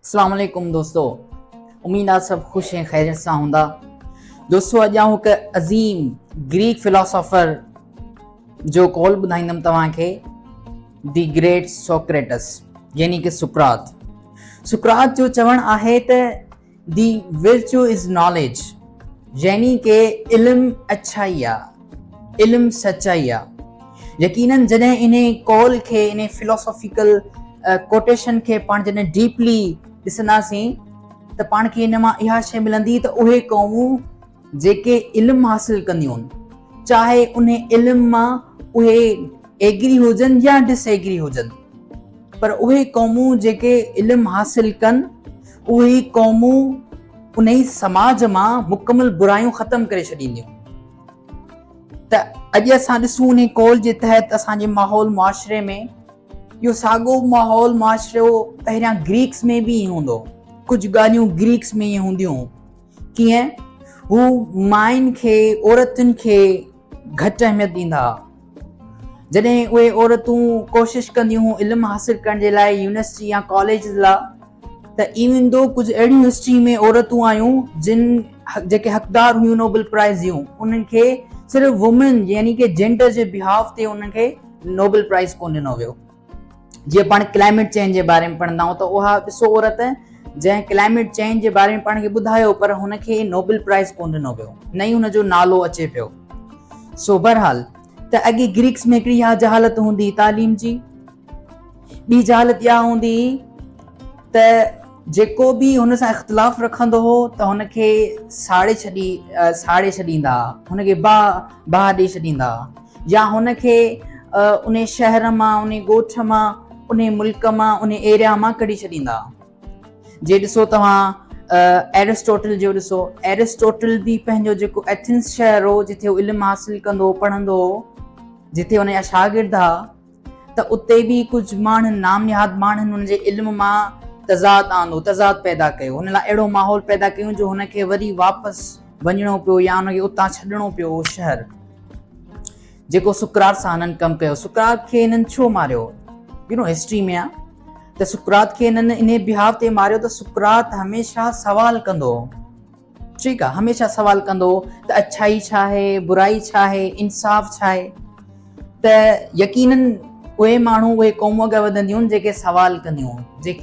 अस्सलाम वालेकुम दोस्तों, उम्मीद आहे सब खुश हैं खैरियत सां हूंदा। दोस्तों अॼु आऊं हिकु अज़ीम ग्रीक फिलोसोफर जो कॉल ॿुधाईंदुमि तव्हांखे, दी ग्रेट सोक्रेटस यानी कि सुकरात। सुकरात जो चवणु आहे त दी विर्चू इज़ नॉलेज, यानी कि इल्मु अच्छाई आहे, इल्मु सचाई आहे। यकीनन जॾहिं इन कॉल खे, इन फिलोसॉफिकल कोटेशन खे पाण जॾहिं डीपली ॾिसंदासीं त पाण खे इन मां इहा शइ मिलंदी त उहे क़ौमूं जेके इल्मु हासिल कंदियूं आहिनि, चाहे उन इल्म मां उहे एग्री हुजनि या डिसएग्री हुजनि, पर उहे क़ौमूं जेके इल्मु हासिल कनि उहे क़ौमूं उन ई समाज मां मुकमल बुरायूं ख़तम करे छॾींदियूं। त अॼु असां ॾिसूं उन कॉल जे तहत असांजे माहौल मुआशरे में इहो साॻियो माहौल मुआशरो पहिरियां ग्रीक्स में बि हूंदो। कुझु ॻाल्हियूं ग्रीक्स में ईअं हूंदियूं, कीअं हू मायुनि खे, औरतुनि खे घटि अहमियत ॾींदा। जॾहिं उहे औरतूं कोशिशि कंदियूं हुयूं इल्मु हासिल करण जे लाइ यूनिवर्सिटी या कॉलेज लाइ, त इवन दो कुझु अहिड़ियूं हिस्ट्री में औरतूं आयूं जेके हक़दार हुयूं नोबेल प्राइज़ जूं, उन्हनि खे सिर्फ़ु वुमेन यानी कि जेंडर जे बिहाफ ते उन्हनि खे नोबेल प्राइज़ कोन ॾिनो वियो। जीअं पाण क्लाइमेट चेंज जे बारे में पढ़ंदा आहियूं त उहा ॾिसो औरत जंहिं क्लाइमेट चेंज जे बारे में पाण खे ॿुधायो, पर हुनखे नोबेल प्राइज़ कोन ॾिनो वियो, न ई हुनजो नालो अचे पियो। सो बहरहाल त अॻे ग्रीक्स में हिकिड़ी इहा जहालत हूंदी तालीम जी। ॿी जहालत इहा हूंदी त जेको बि हुन सां इख़्तिलाफ़ रखंदो हो त हुनखे साड़े छॾींदा, हुनखे बाह ॾेई छॾींदा, या हुनखे उन शहर मां, उन ॻोठ मां, उन मुल्क मां, उन एरिया मां कढी छॾींदा। जे ॾिसो तव्हां एरिस्टोटल जो ॾिसो, एरिस्टोटल बि पंहिंजो जेको एथेंस शहर हो जिथे उहो इल्मु हासिल कंदो पढ़ंदो हो, जिथे हुनजा शागिर्द हुआ, त उते बि कुझु माण्हुनि, नामनिहाद माण्हुनि हुनजे इल्म मां तज़ाद पैदा कयो, हुन लाइ अहिड़ो माहौल पैदा कयूं जो हुनखे वरी वापसि वञिणो पियो या हुनखे उतां छॾिणो पियो उहो शहर, जेको सुकरात सां हिननि कमु कयो। सुकरात खे हिननि छो मारियो? हिस्ट्री में आहे त सुकरात खे हिननि इन बिहाव ते मारियो त सुकरात हमेशह सवाल कंदो, ठीकु आहे, हमेशह सवाल कंदो त अच्छाई छा आहे, बुराई छा आहे, इंसाफ़ छा आहे। त यकीनन उहे माण्हू, उहे क़ौमूं अॻियां वधंदियूं जेके सवाल कंदियूं, जेके